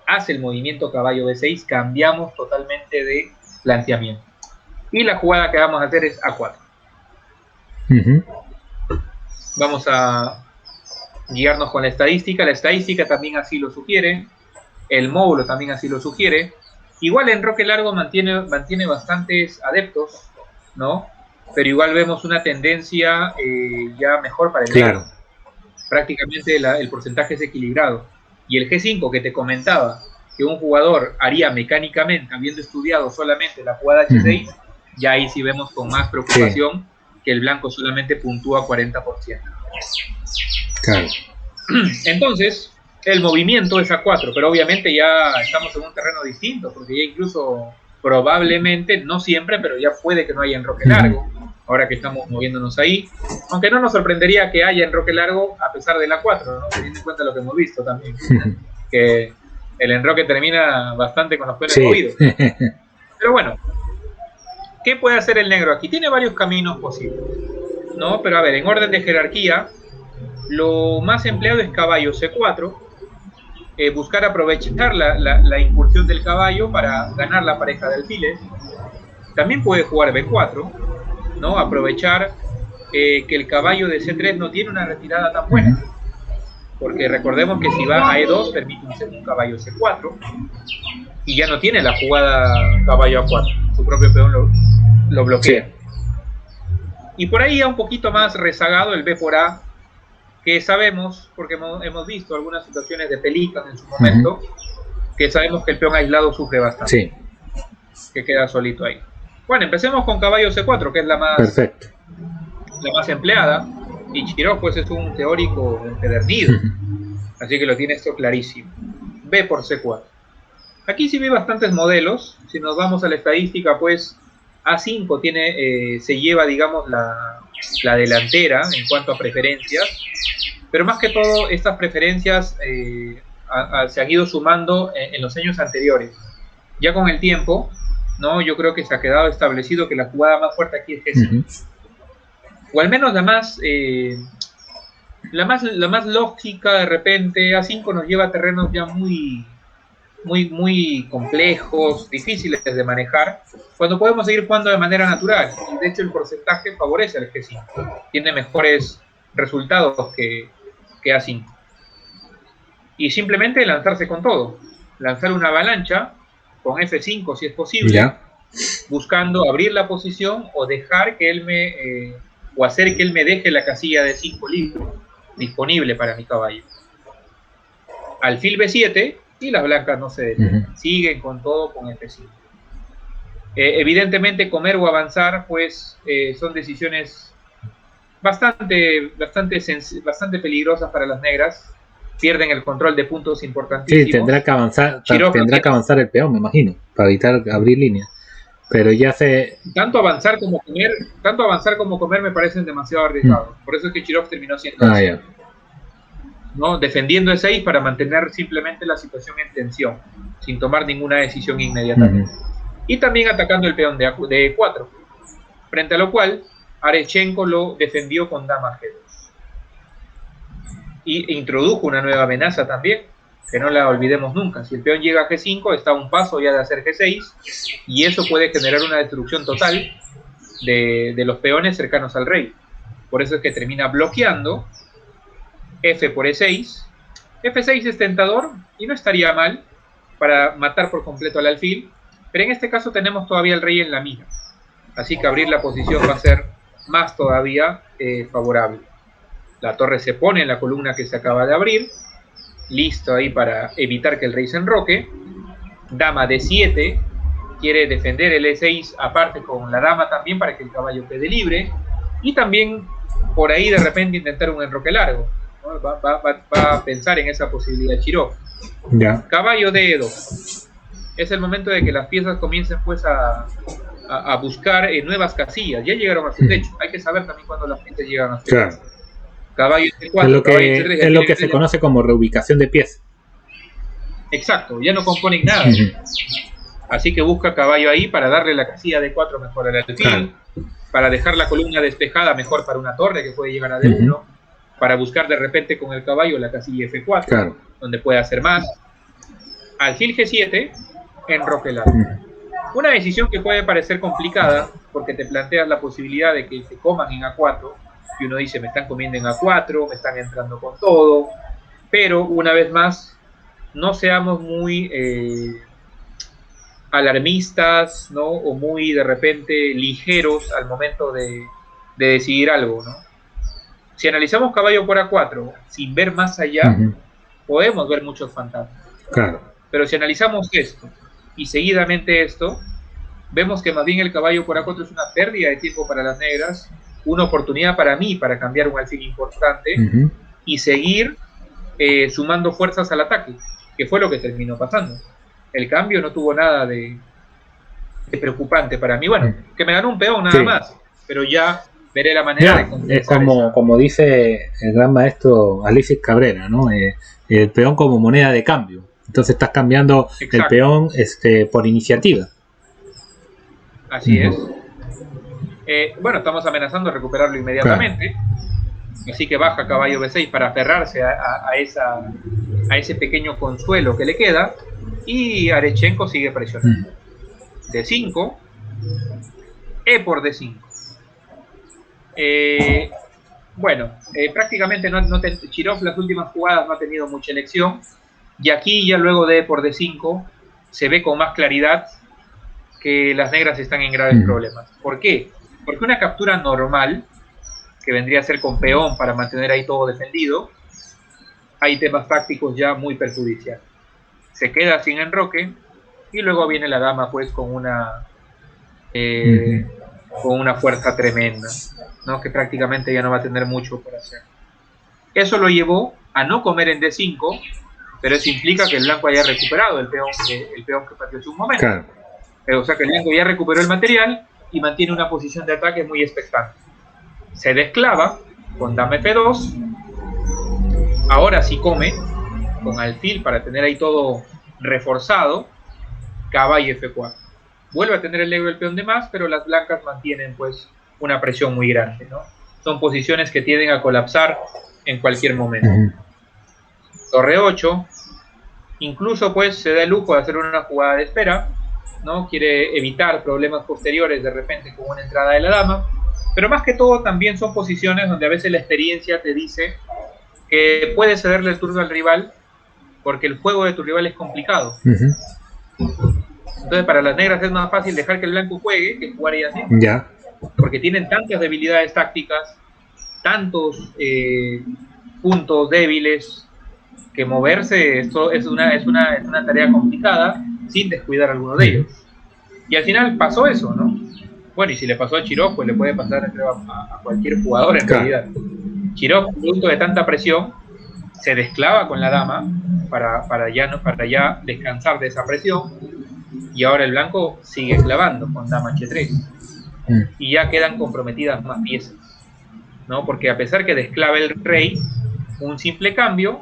hace el movimiento caballo B6, cambiamos totalmente de planteamiento. Y la jugada que vamos a hacer es A4. Vamos a guiarnos con la estadística también así lo sugiere, el módulo también así lo sugiere. Igual en Enroque Largo mantiene bastantes adeptos, ¿no? Pero igual vemos una tendencia ya mejor para el negro. Prácticamente el porcentaje es equilibrado. Y el G5 que te comentaba, que un jugador haría mecánicamente, habiendo estudiado solamente la jugada H6, ya ahí sí vemos con más preocupación que el blanco solamente puntúa 40%. Claro. Entonces, el movimiento es A4, pero obviamente ya estamos en un terreno distinto, porque ya incluso probablemente, no siempre, pero ya puede que no haya enroque largo, ahora que estamos moviéndonos ahí, aunque no nos sorprendería que haya enroque largo a pesar del A4, ¿no? Teniendo en cuenta lo que hemos visto también, que el enroque termina bastante con los peones movidos. Pero bueno, ¿qué puede hacer el negro aquí? Tiene varios caminos posibles, ¿no? Pero a ver, en orden de jerarquía, lo más empleado es caballo C4, buscar aprovechar la incursión del caballo para ganar la pareja de alfiles. También puede jugar B4, ¿no? Aprovechar que el caballo de C3 no tiene una retirada tan buena, porque recordemos que si va a E2 permite un caballo C4 y ya no tiene la jugada caballo A4, su propio peón lo bloquea. Y por ahí ya un poquito más rezagado el B por A, que sabemos, porque hemos visto algunas situaciones de Pelican en su momento, que sabemos que el peón aislado sufre bastante, que queda solito ahí. Bueno, empecemos con caballo C4, que es la más empleada, y Chirov pues es un teórico empedernido, así que lo tiene esto clarísimo. B por C4. Aquí sí vi bastantes modelos. Si nos vamos a la estadística, pues A5 se lleva, digamos, la delantera en cuanto a preferencias, pero más que todo estas preferencias se han ido sumando en los años anteriores. Ya con el tiempo, ¿no? Yo creo que se ha quedado establecido que la jugada más fuerte aquí es G5. O al menos la más lógica. De repente A5 nos lleva a terrenos ya muy complejos, difíciles de manejar, cuando podemos seguir jugando de manera natural. Y de hecho el porcentaje favorece al G5. Tiene mejores resultados que A5. Y simplemente lanzarse con todo. Lanzar una avalancha con F5 si es posible, buscando abrir la posición o dejar que él o hacer que él me deje la casilla de 5 libre, disponible para mi caballo. Alfil B7 y las blancas no se detienen, siguen con todo con F5. Evidentemente comer o avanzar pues son decisiones bastante peligrosas para las negras. Pierden el control de puntos importantísimos. Sí, tendrá que avanzar el peón, me imagino, para evitar abrir líneas. Pero ya tanto avanzar como comer me parecen demasiado arriesgados. Por eso es que Chirov terminó siendo ¿no? Defendiendo el 6 para mantener simplemente la situación en tensión, sin tomar ninguna decisión inmediatamente. Y también atacando el peón de E4, frente a lo cual Arechenko lo defendió con dama G2. Y introdujo una nueva amenaza también, que no la olvidemos nunca. Si el peón llega a G5, está a un paso ya de hacer G6, y eso puede generar una destrucción total de los peones cercanos al rey. Por eso es que termina bloqueando F por E6. F6 es tentador y no estaría mal para matar por completo al alfil, pero en este caso tenemos todavía el rey en la mira, así que abrir la posición va a ser más todavía favorable. La torre se pone en la columna que se acaba de abrir, listo ahí para evitar que el rey se enroque. Dama D7, quiere defender el E6 aparte con la dama también para que el caballo quede libre, y también por ahí de repente intentar un enroque largo, ¿no? Va a pensar en esa posibilidad Chirov. Caballo D2, es el momento de que las piezas comiencen pues a buscar nuevas casillas. Ya llegaron a su techo, hay que saber también cuándo las piezas llegan a su techo. Caballo C4, es lo que se conoce como reubicación de piezas. Exacto, ya no componen nada. Así que busca caballo ahí para darle la casilla D4 mejor al alfil, para dejar la columna despejada mejor para una torre que puede llegar a D1, para buscar de repente con el caballo la casilla F4, donde puede hacer más. Alfil G7, enroque largo. Una decisión que puede parecer complicada, porque te planteas la posibilidad de que te coman en A4, y uno dice, me están comiendo en A4, me están entrando con todo, pero una vez más, no seamos muy alarmistas, ¿no? O muy de repente ligeros al momento de decidir algo, ¿no? Si analizamos caballo por A4 sin ver más allá, podemos ver muchos fantasmas. Claro. Pero si analizamos esto y seguidamente esto, vemos que más bien el caballo por A4 es una pérdida de tiempo para las negras, una oportunidad para mí para cambiar un alfil importante y seguir sumando fuerzas al ataque, que fue lo que terminó pasando. El cambio no tuvo nada de preocupante para mí. Bueno, que me ganó un peón nada más, pero ya veré la manera de compensar. Es como dice el gran maestro Alexis Cabrera, ¿no? El peón como moneda de cambio. Entonces estás cambiando el peón por iniciativa. Así es. Bueno, estamos amenazando recuperarlo inmediatamente. Así que baja caballo B6 para aferrarse a ese pequeño consuelo que le queda. Y Arechenko sigue presionando. D5. E por D5. Bueno, prácticamente Chirov las últimas jugadas no ha tenido mucha elección. Y aquí ya luego de E por D5 se ve con más claridad que las negras están en graves problemas. ¿Por qué? Porque una captura normal, que vendría a ser con peón para mantener ahí todo defendido, hay temas tácticos ya muy perjudiciales. Se queda sin enroque y luego viene la dama pues con una fuerza tremenda, ¿no? Que prácticamente ya no va a tener mucho por hacer. Eso lo llevó a no comer en D5, pero eso implica que el blanco haya recuperado el peón que perdió hace un momento. Claro. O sea que el blanco ya recuperó el material y mantiene una posición de ataque muy expectante. Se desclava con dama F2. Ahora sí come con alfil para tener ahí todo reforzado. Caballo F4. Vuelve a tener el negro el peón de más, pero las blancas mantienen pues una presión muy grande, ¿no? Son posiciones que tienden a colapsar en cualquier momento. Torre 8. Incluso pues se da el lujo de hacer una jugada de espera, ¿no? Quiere evitar problemas posteriores de repente con una entrada de la dama, pero más que todo también son posiciones donde a veces la experiencia te dice que puedes cederle el turno al rival porque el juego de tu rival es complicado. Entonces para las negras es más fácil dejar que el blanco juegue que jugar ella así, porque tienen tantas debilidades tácticas, tantos puntos débiles, que moverse esto es una tarea complicada sin descuidar alguno de ellos. Y al final pasó eso, ¿no? Bueno, y si le pasó a Chirov, pues le puede pasar a cualquier jugador en realidad. Chirov, producto de tanta presión, se desclava con la dama para ya descansar de esa presión, y ahora el blanco sigue clavando con dama H3. Y ya quedan comprometidas más piezas, ¿no? Porque a pesar que desclave el rey, un simple cambio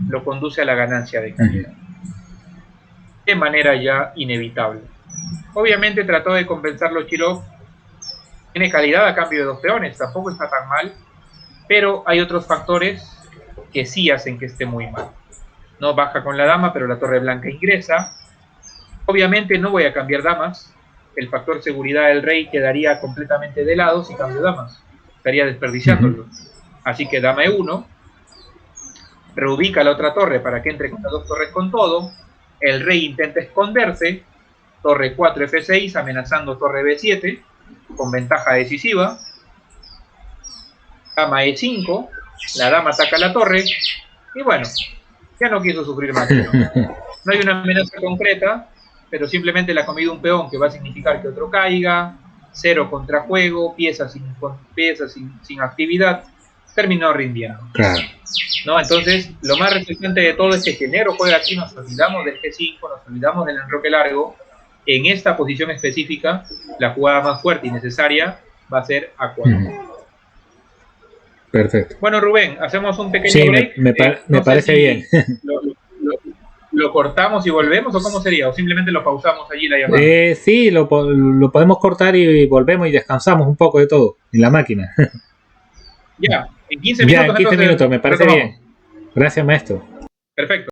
lo conduce a la ganancia de calidad. De manera ya inevitable. Obviamente trató de compensarlo Chirov. Tiene calidad a cambio de 2 peones, tampoco está tan mal, pero hay otros factores que sí hacen que esté muy mal. No baja con la dama, pero la torre blanca ingresa. Obviamente no voy a cambiar damas. El factor seguridad del rey quedaría completamente de lado si cambio damas. Estaría desperdiciándolo. Así que dama E1. Reubica la otra torre para que entre con las 2 torres con todo. El rey intenta esconderse. Torre 4 F6 amenazando torre B7 con ventaja decisiva. Dama E5. La dama ataca la torre. Y bueno, ya no quiso sufrir más. No hay una amenaza concreta, pero simplemente le ha comido un peón que va a significar que otro caiga. 0 contrajuego, piezas sin actividad. Terminó rindiendo. Claro. ¿No? Entonces, lo más resultante de todo es que negro juega aquí, nos olvidamos del G5, nos olvidamos del enroque largo. En esta posición específica, la jugada más fuerte y necesaria va a ser A4. Perfecto. Bueno, Rubén, hacemos un pequeño break. Me parece bien. ¿Lo cortamos y volvemos o cómo sería? ¿O simplemente lo pausamos allí la llamada? Sí, lo podemos cortar y volvemos y descansamos un poco de todo en la máquina. Ya, en 15 minutos. Ya, en 15 minutos, me parece bien. Gracias, maestro. Perfecto.